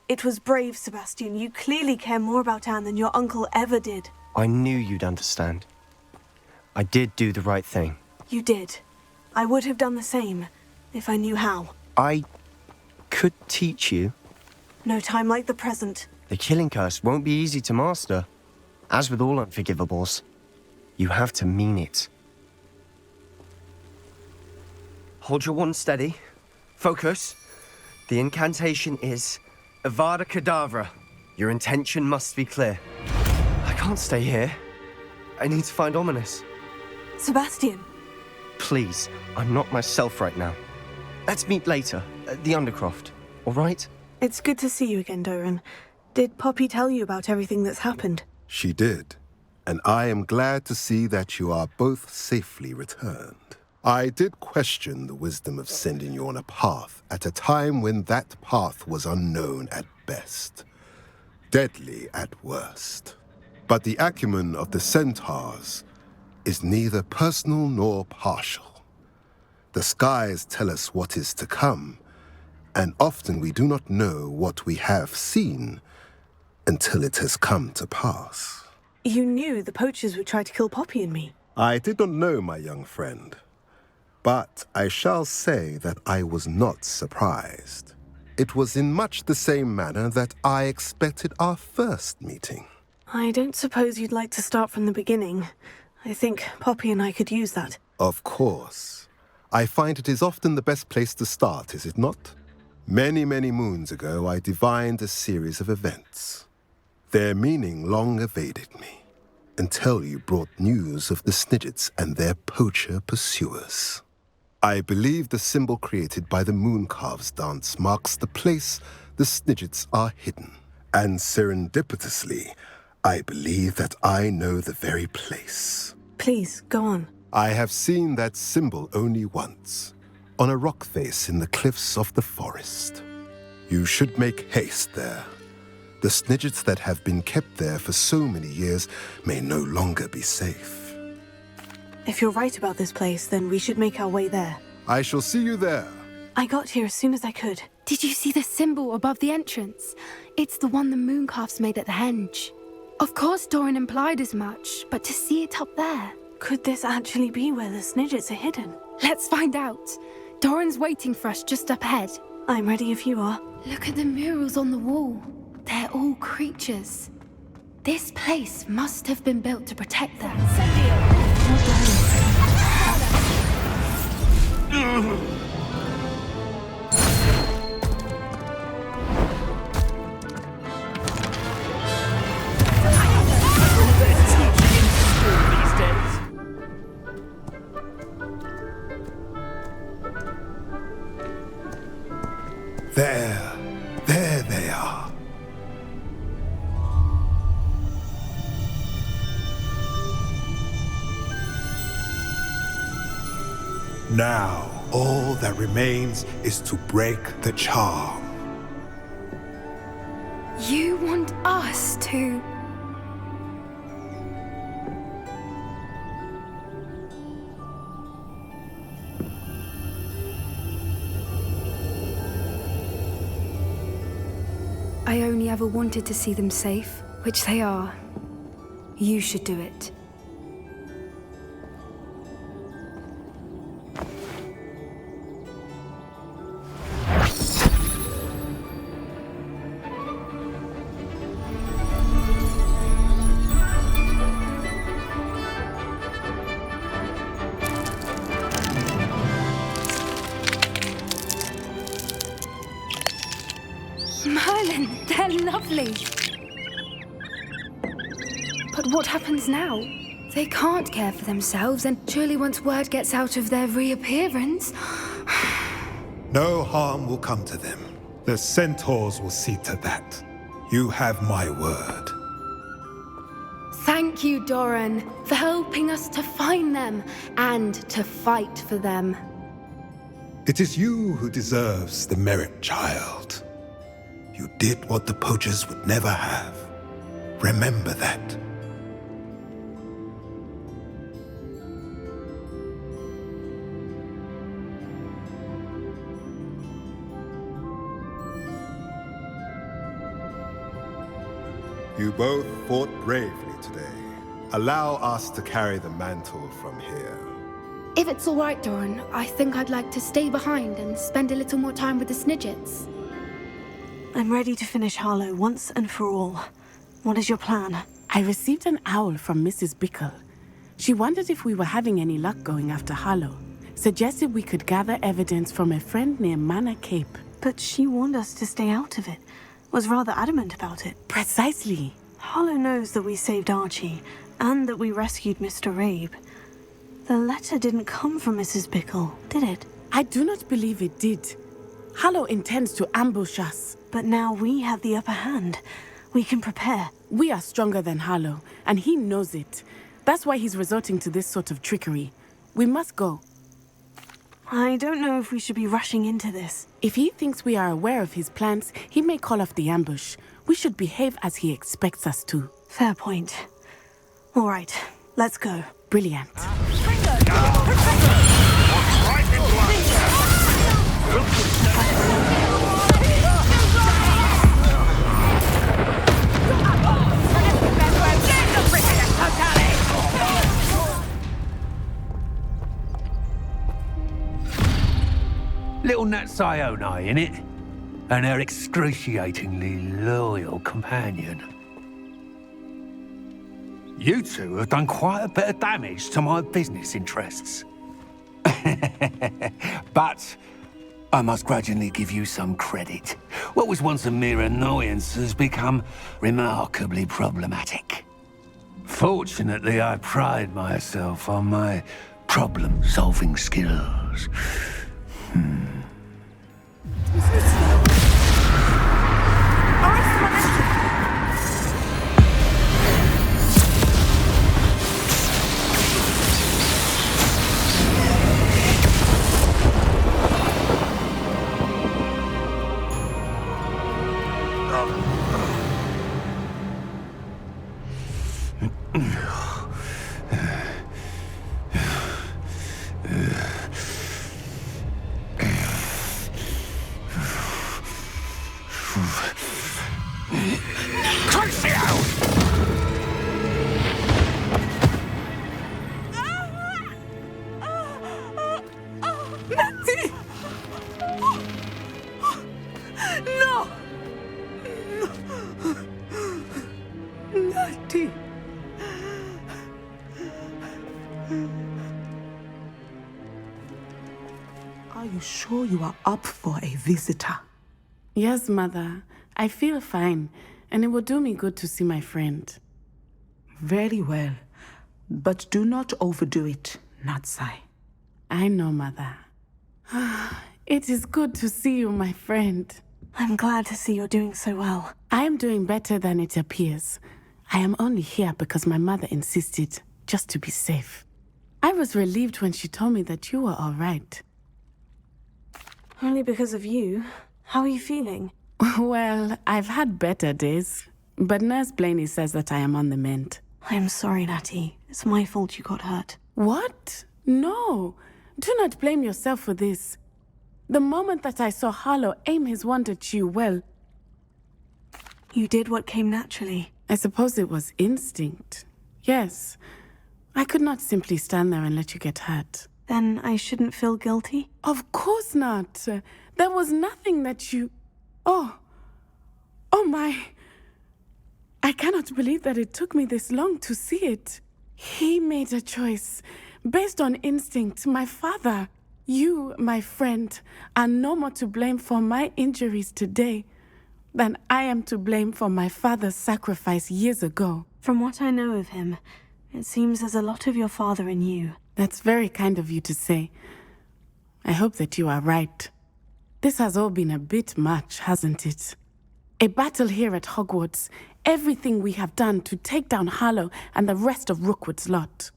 It was brave, Sebastian. You clearly care more about Anne than your uncle ever did. I knew you'd understand. I did do the right thing. You did. I would have done the same, if I knew how. I could teach you. No time like the present. The killing curse won't be easy to master. As with all unforgivables, you have to mean it. Hold your wand steady. Focus. The incantation is Avada Kedavra. Your intention must be clear. I can't stay here. I need to find Ominous. Sebastian. Please, I'm not myself right now. Let's meet later, at the Undercroft, all right? It's good to see you again, Doran. Did Poppy tell you about everything that's happened? She did, and I am glad to see that you are both safely returned. I did question the wisdom of sending you on a path at a time when that path was unknown at best, deadly at worst. But the acumen of the centaurs is neither personal nor partial. The skies tell us what is to come, and often we do not know what we have seen until it has come to pass. You knew the poachers would try to kill Poppy and me. I did not know, my young friend, but I shall say that I was not surprised. It was in much the same manner that I expected our first meeting. I don't suppose you'd like to start from the beginning. I think Poppy and I could use that. Of course. I find it is often the best place to start, is it not? Many, many moons ago, I divined a series of events. Their meaning long evaded me, until you brought news of the Snidgets and their poacher pursuers. I believe the symbol created by the Mooncalves dance marks the place the Snidgets are hidden. And serendipitously, I believe that I know the very place. Please, go on. I have seen that symbol only once, on a rock face in the cliffs of the forest. You should make haste there. The snidgets that have been kept there for so many years may no longer be safe. If you're right about this place, then we should make our way there. I shall see you there. I got here as soon as I could. Did you see the symbol above the entrance? It's the one the mooncalfs made at the henge. Of course Doran implied as much, but to see it up there... Could this actually be where the snidgets are hidden? Let's find out. Doran's waiting for us just up ahead. I'm ready if you are. Look at the murals on the wall. They're all creatures. This place must have been built to protect them. There they are. Now, all that remains is to break the charm. You want us to... I only ever wanted to see them safe, which they are. You should do it. Merlin, they're lovely. But what happens now? They can't care for themselves, and surely once word gets out of their reappearance... No harm will come to them. The centaurs will see to that. You have my word. Thank you, Doran, for helping us to find them and to fight for them. It is you who deserves the merit, child. You did what the poachers would never have. Remember that. You both fought bravely today. Allow us to carry the mantle from here. If it's all right, Doran, I think I'd like to stay behind and spend a little more time with the snidgets. I'm ready to finish Harlow once and for all. What is your plan? I received an owl from Mrs. Bickle. She wondered if we were having any luck going after Harlow. Suggested we could gather evidence from a friend near Manor Cape. But she warned us to stay out of it. Was rather adamant about it. Precisely. Harlow knows that we saved Archie, and that we rescued Mr. Rabe. The letter didn't come from Mrs. Bickle, did it? I do not believe it did. Harlow intends to ambush us. But now we have the upper hand. We can prepare. We are stronger than Harlow, and he knows it. That's why he's resorting to this sort of trickery. We must go. I don't know if we should be rushing into this. If he thinks we are aware of his plans, he may call off the ambush. We should behave as he expects us to. Fair point. All right, let's go. Brilliant. Little Nat Sione, innit? And her excruciatingly loyal companion. You two have done quite a bit of damage to my business interests. But I must grudgingly give you some credit. What was once a mere annoyance has become remarkably problematic. Fortunately, I pride myself on my problem-solving skills. Curse you! Natty! No! Natty! Are you sure you are up for a visitor? Yes, Mother. I feel fine, and it will do me good to see my friend. Very well. But do not overdo it, Natsai. I know, Mother. It is good to see you, my friend. I'm glad to see you're doing so well. I am doing better than it appears. I am only here because my mother insisted, just to be safe. I was relieved when she told me that you were all right. Only because of you. How are you feeling? Well, I've had better days, but Nurse Blaney says that I am on the mend. I am sorry, Natty. It's my fault you got hurt. What? No. Do not blame yourself for this. The moment that I saw Harlow aim his wand at you, well... You did what came naturally. I suppose it was instinct. Yes. I could not simply stand there and let you get hurt. Then I shouldn't feel guilty? Of course not. There was nothing that you... Oh my... I cannot believe that it took me this long to see it. He made a choice based on instinct. My father, you, my friend, are no more to blame for my injuries today than I am to blame for my father's sacrifice years ago. From what I know of him, it seems there's a lot of your father in you. That's very kind of you to say. I hope that you are right. This has all been a bit much, hasn't it? A battle here at Hogwarts. Everything we have done to take down Harlow and the rest of Rookwood's lot.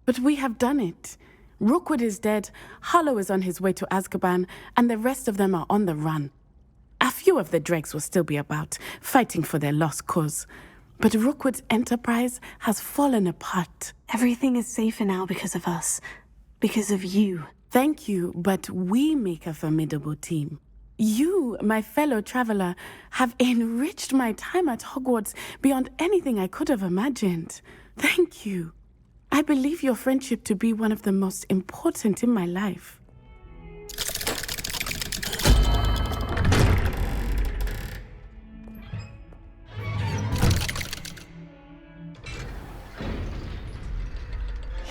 But we have done it. Rookwood is dead, Harlow is on his way to Azkaban, and the rest of them are on the run. A few of the dregs will still be about, fighting for their lost cause. But Rookwood's enterprise has fallen apart. Everything is safer now because of us. Because of you. Thank you, but we make a formidable team. You, my fellow traveler, have enriched my time at Hogwarts beyond anything I could have imagined. Thank you. I believe your friendship to be one of the most important in my life.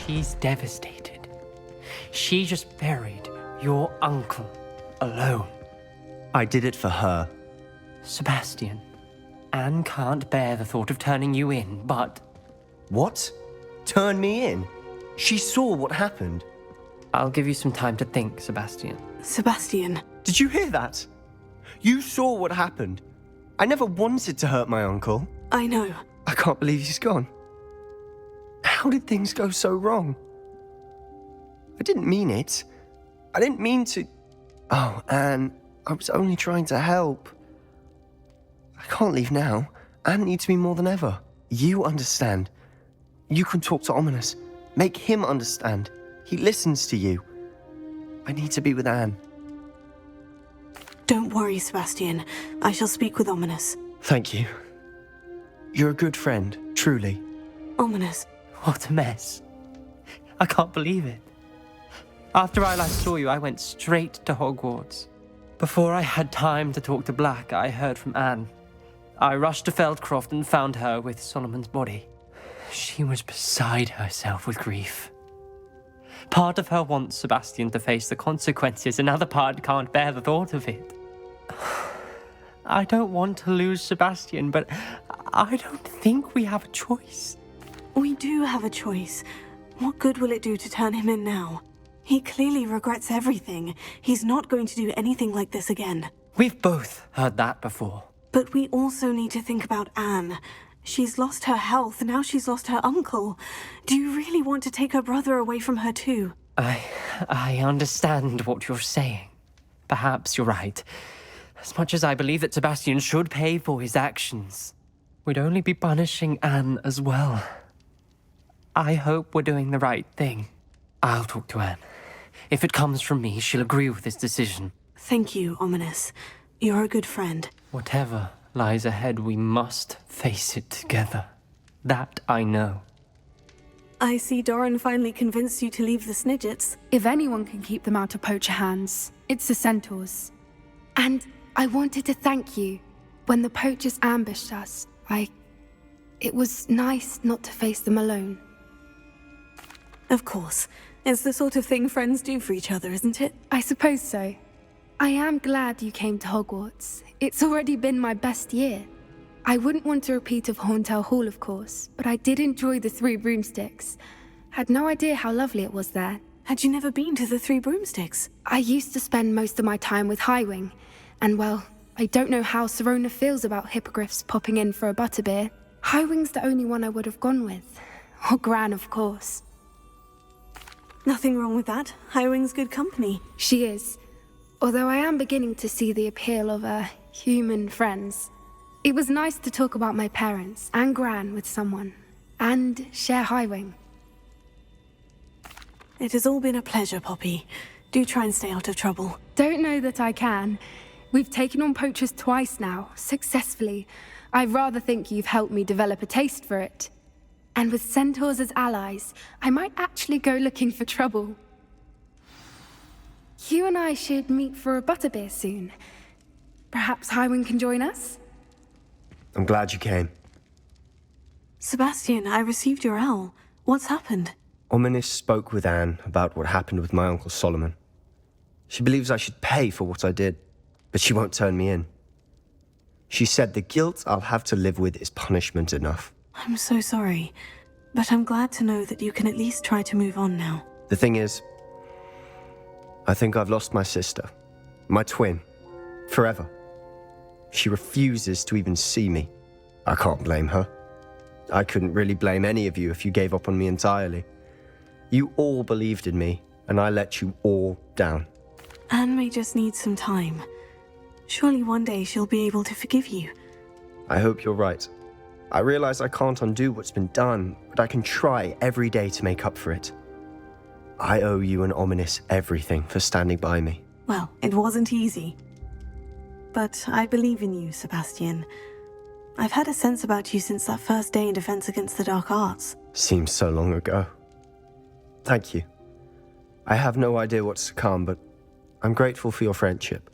She's devastated. She just buried your uncle alone. I did it for her. Sebastian, Anne can't bear the thought of turning you in, but... What? Turn me in? She saw what happened. I'll give you some time to think, Sebastian. Sebastian. Did you hear that? You saw what happened. I never wanted to hurt my uncle. I know. I can't believe he's gone. How did things go so wrong? I didn't mean it. I didn't mean to... Oh, Anne, I was only trying to help. I can't leave now. Anne needs me more than ever. You understand. You can talk to Ominous. Make him understand. He listens to you. I need to be with Anne. Don't worry, Sebastian. I shall speak with Ominous. Thank you. You're a good friend, truly. Ominous. What a mess. I can't believe it. After I last saw you, I went straight to Hogwarts. Before I had time to talk to Black, I heard from Anne. I rushed to Feldcroft and found her with Solomon's body. She was beside herself with grief. Part of her wants Sebastian to face the consequences, another part can't bear the thought of it. I don't want to lose Sebastian, but I don't think we have a choice. We do have a choice. What good will it do to turn him in now? He clearly regrets everything. He's not going to do anything like this again. We've both heard that before. But we also need to think about Anne. She's lost her health, now she's lost her uncle. Do you really want to take her brother away from her too? I understand what you're saying. Perhaps you're right. As much as I believe that Sebastian should pay for his actions, we'd only be punishing Anne as well. I hope we're doing the right thing. I'll talk to Anne. If it comes from me, she'll agree with this decision. Thank you, Ominous. You're a good friend. Whatever lies ahead, we must face it together. That I know. I see Doran finally convinced you to leave the Snidgets. If anyone can keep them out of poacher hands, it's the centaurs. And I wanted to thank you. When the poachers ambushed us, it was nice not to face them alone. Of course. It's the sort of thing friends do for each other, isn't it? I suppose so. I am glad you came to Hogwarts. It's already been my best year. I wouldn't want a repeat of Hauntel Hall, of course, but I did enjoy the Three Broomsticks. Had no idea how lovely it was there. Had you never been to the Three Broomsticks? I used to spend most of my time with Highwing, and well, I don't know how Serona feels about hippogriffs popping in for a butterbeer. Highwing's the only one I would have gone with. Or Gran, of course. Nothing wrong with that. Highwing's good company. She is. Although I am beginning to see the appeal of human friends. It was nice to talk about my parents and Gran with someone. And share Highwing. It has all been a pleasure, Poppy. Do try and stay out of trouble. Don't know that I can. We've taken on poachers twice now, successfully. I rather think you've helped me develop a taste for it. And with centaurs as allies, I might actually go looking for trouble. You and I should meet for a butterbeer soon. Perhaps Highwing can join us? I'm glad you came. Sebastian, I received your owl. What's happened? Ominis spoke with Anne about what happened with my Uncle Solomon. She believes I should pay for what I did, but she won't turn me in. She said the guilt I'll have to live with is punishment enough. I'm so sorry, but I'm glad to know that you can at least try to move on now. The thing is, I think I've lost my sister, my twin, forever. She refuses to even see me. I can't blame her. I couldn't really blame any of you if you gave up on me entirely. You all believed in me, and I let you all down. Anne may just need some time. Surely one day she'll be able to forgive you. I hope you're right. I realize I can't undo what's been done, but I can try every day to make up for it. I owe you and Ominis everything for standing by me. Well, it wasn't easy. But I believe in you, Sebastian. I've had a sense about you since that first day in Defense Against the Dark Arts. Seems so long ago. Thank you. I have no idea what's to come, but I'm grateful for your friendship.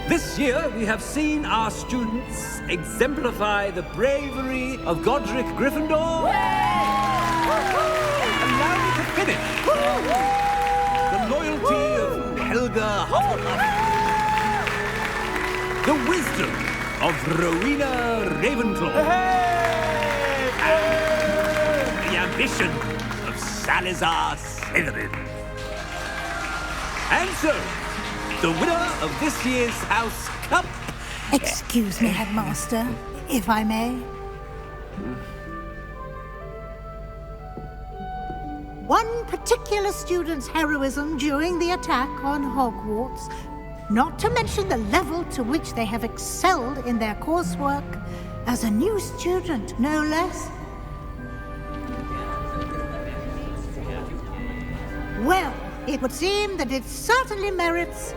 This year, we have seen our students exemplify the bravery of Godric Gryffindor. And now we can finish. The loyalty of Helga Hufflepuff. The wisdom of Rowena Ravenclaw. And the ambition of Salazar Slytherin. And so, the winner of this year's House Cup... Excuse me, Headmaster, if I may. One particular student's heroism during the attack on Hogwarts not to mention the level to which they have excelled in their coursework, as a new student, no less. Well, it would seem that it certainly merits,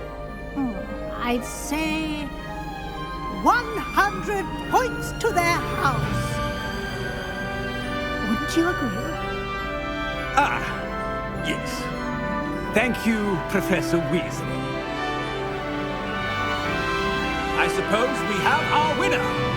I'd say, 100 points to their house. Wouldn't you agree? Yes. Thank you, Professor Weasley. I suppose we have our winner.